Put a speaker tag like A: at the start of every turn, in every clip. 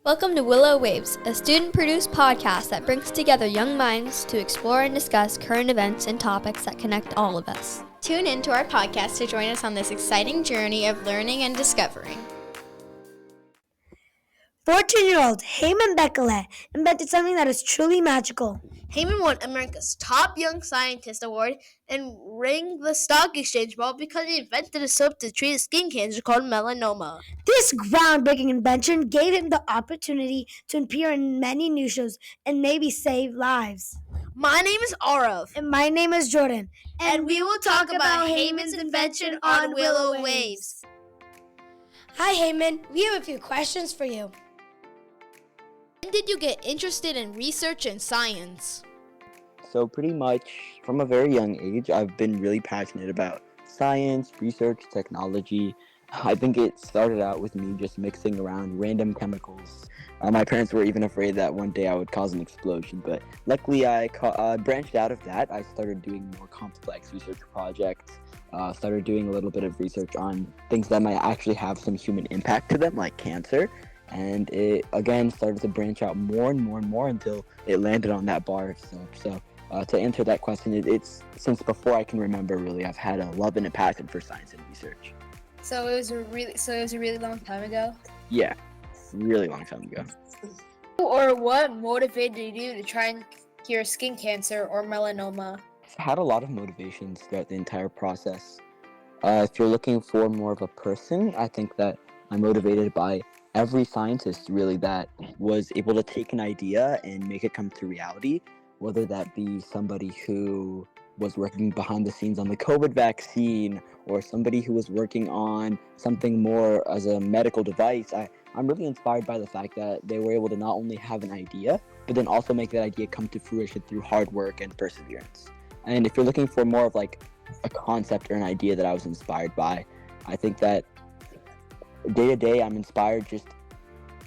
A: Welcome to Willow Waves, a student-produced podcast that brings together young minds to explore and discuss current events and topics that connect all of us.
B: Tune in to our podcast to join us on this exciting journey of learning and discovering.
C: 14-year-old Heman Bekele invented something that is truly magical.
D: Heman won America's Top Young Scientist Award and rang the stock exchange bell because he invented a soap to treat a skin cancer called melanoma.
C: This groundbreaking invention gave him the opportunity to appear in many news shows and maybe save lives.
D: My name is Arav.
C: And my name is Jordan.
D: And we will talk about Heman's invention on Willow Waves.
C: Hi Heman, we have a few questions for you.
B: When did you get interested in research and science?
E: So pretty much from a very young age, I've been really passionate about science, research, technology. I think it started out with me just mixing around random chemicals. My parents were even afraid that one day I would cause an explosion, but luckily I branched out of that. I started doing more complex research projects, started doing a little bit of research on things that might actually have some human impact to them, like cancer. And it again started to branch out more and more until it landed on that bar. So to answer that question, it's since before I can remember, really, I've had a love and a passion for science and research.
F: So it was a really long time ago?
E: Yeah, really long time ago.
F: Or what motivated you to try and cure skin cancer or melanoma?
E: I've had a lot of motivations throughout the entire process. If you're looking for more of a person, I think that I'm motivated by every scientist, really, that was able to take an idea and make it come to reality, whether that be somebody who was working behind the scenes on the COVID vaccine or somebody who was working on something more as a medical device. I'm really inspired by the fact that they were able to not only have an idea, but then also make that idea come to fruition through hard work and perseverance. And if you're looking for more of like a concept or an idea that I was inspired by, I think that day to day I'm inspired just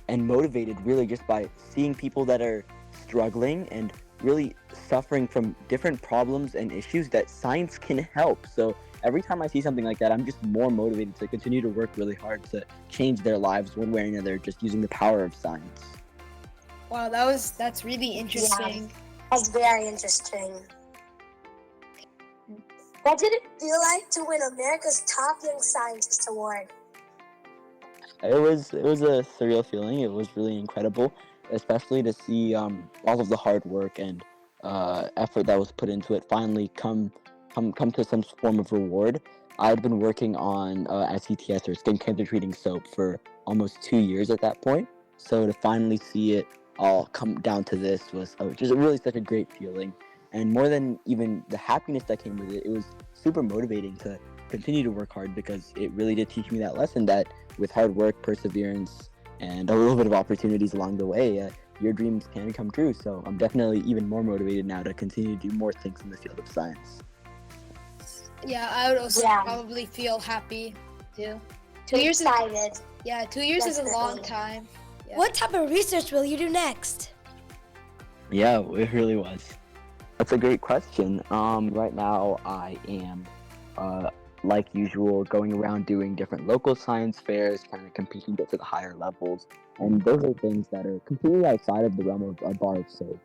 E: and motivated really just by seeing people that are struggling and really suffering from different problems and issues that science can help. So every time I see something like that, I'm just more motivated to continue to work really hard to change their lives one way or another, just using the power of science.
F: Wow, that's really interesting.
G: Yeah, that's very interesting. What did it feel like to win America's Top Young Scientist Award?
E: It was a surreal feeling. It was really incredible, especially to see all of the hard work and effort that was put into it finally come to some form of reward. I had been working on SCTS, or skin cancer treating soap, for almost 2 years at that point. So to finally see it all come down to this was just really such a great feeling. And more than even the happiness that came with it, it was super motivating to continue to work hard, because it really did teach me that lesson that with hard work, perseverance, and a little bit of opportunities along the way, your dreams can come true. So I'm definitely even more motivated now to continue to do more things in the field of science.
F: Yeah, I would also probably feel happy too. 2 years
G: excited.
F: 2 years is a long time. Yeah.
C: What type of research will you do next?
E: Yeah, it really was. That's a great question. Right now I am like usual, going around doing different local science fairs, trying to compete and get to the higher levels. And those are things that are completely outside of the realm of a bar of soap.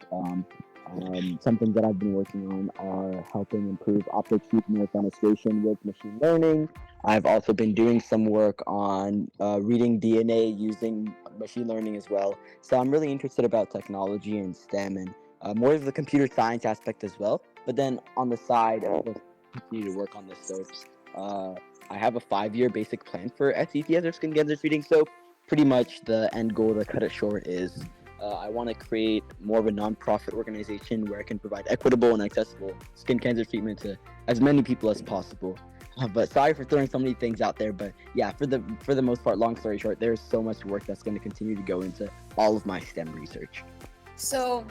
E: Some things that I've been working on are helping improve optic treatment fenestration with machine learning. I've also been doing some work on reading DNA using machine learning as well. So I'm really interested about technology and STEM and more of the computer science aspect as well. But then on the side, I continue to work on the soaps. I have a 5-year basic plan for SCTS, or skin cancer treating soap. Pretty much the end goal, to cut it short, is I want to create more of a non-profit organization where I can provide equitable and accessible skin cancer treatment to as many people as possible. But sorry for throwing so many things out there, but yeah, for the most part, long story short, there's so much work that's going to continue to go into all of my STEM research.
F: So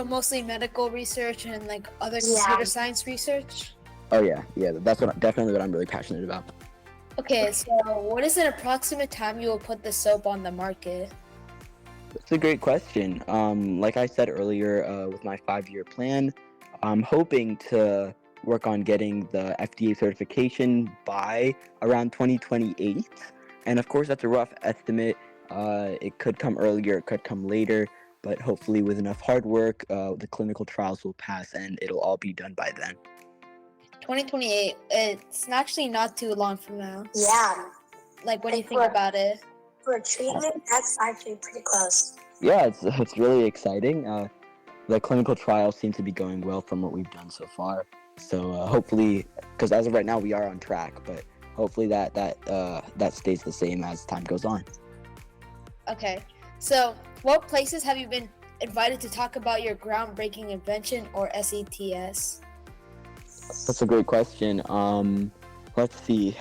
F: mostly medical research and like other computer science research?
E: Oh yeah, that's definitely what I'm really passionate about.
F: Okay, so what is an approximate time you will put the soap on the market?
E: That's a great question. Like I said earlier, with my 5-year plan, I'm hoping to work on getting the FDA certification by around 2028. And of course, that's a rough estimate. It could come earlier, it could come later, but hopefully with enough hard work, the clinical trials will pass and it'll all be done by then.
F: 2028, it's actually not too long from now.
G: Yeah,
F: Like, what do you think about it?
G: for treatment, that's actually pretty close.
E: Yeah, it's really exciting. The clinical trials seem to be going well from what we've done so far. So hopefully, because as of right now we are on track, but hopefully that stays the same as time goes on.
F: Okay, so what places have you been invited to talk about your groundbreaking invention or SETS?
E: That's a great question. Let's see.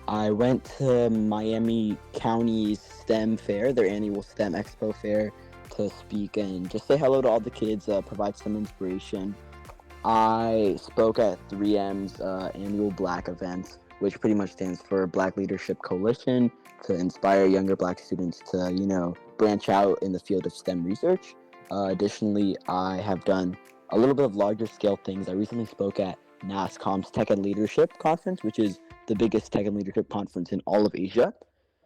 E: I went to Miami County's STEM fair, their annual STEM Expo fair, to speak and just say hello to all the kids, provide some inspiration. I spoke at 3M's annual Black event, which pretty much stands for Black Leadership Coalition, to inspire younger Black students to, branch out in the field of STEM research. Additionally, I have done a little bit of larger scale things. I recently spoke at NASCOM's Tech and Leadership Conference, which is the biggest tech and leadership conference in all of Asia.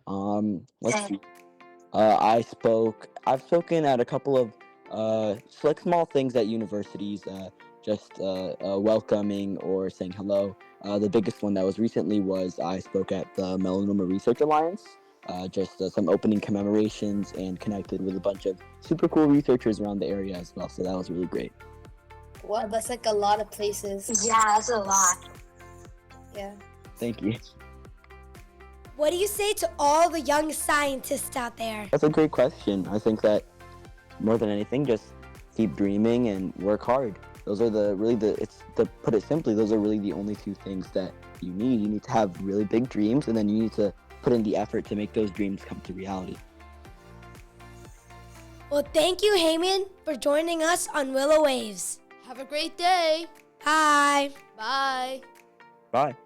E: Let's see. I've spoken at a couple of like small things at universities, just welcoming or saying hello. The biggest one that was recently was I spoke at the Melanoma Research Alliance, just some opening commemorations and connected with a bunch of super cool researchers around the area as well. So that was really great.
F: Wow, that's like a lot of places.
G: Yeah, that's a lot.
F: Yeah.
E: Thank you.
C: What do you say to all the young scientists out there?
E: That's a great question. I think that more than anything, just keep dreaming and work hard. Those are to put it simply, those are really the only two things that you need. You need to have really big dreams, and then you need to put in the effort to make those dreams come to reality.
C: Well, thank you, Heman, for joining us on Willow Waves.
B: Have a great day.
C: Bye.
B: Bye.
E: Bye.